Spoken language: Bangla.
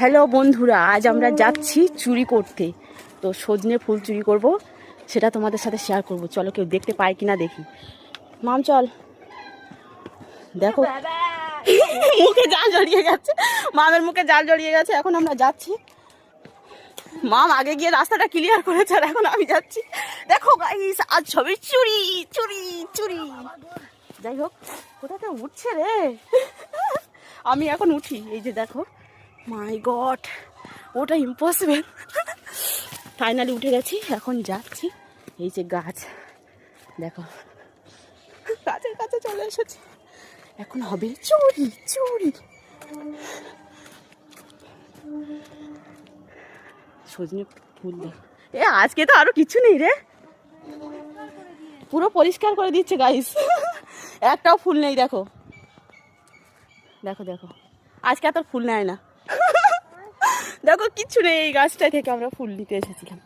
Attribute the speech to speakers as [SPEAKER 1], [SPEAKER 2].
[SPEAKER 1] হ্যালো বন্ধুরা, আজ আমরা যাচ্ছি চুরি করতে। তো সজনে ফুল চুরি করব, সেটা তোমাদের সাথে শেয়ার করব। চলো, কেউ দেখতে পায় কিনা দেখি। মাম চল। দেখো মুখে জাল জড়িয়ে গেছে, মামের মুখে জাল জড়িয়ে গেছে। এখন আমরা যাচ্ছি। মাম আগে গিয়ে রাস্তাটা ক্লিয়ার করেছে, আর এখন আমি যাচ্ছি। দেখো গাইস, আজ সবই চুরি চুরি চুরি। যাই হোক, কোথা থেকে উঠছে রে। আমি এখন উঠি। এই যে দেখো, মাই গড, ওটা ইম্পসিবল। ফাইনালি উঠে গেছি, এখন যাচ্ছি। এই যে গাছ, দেখো গাছের কাছে চলে এসেছি। এখন হবে চুরি চুরি। সজনে ফুল দেখ। আজকে তো আরো কিছু নেই রে, পুরো পরিষ্কার করে দিচ্ছে গাইস। একটাও ফুল নেই, দেখো দেখো দেখো, আজকে এত ফুল নেয় না। দেখো কিচ্ছু নেই, এই গাছটা থেকে আমরা ফুল নিতে এসেছিলাম।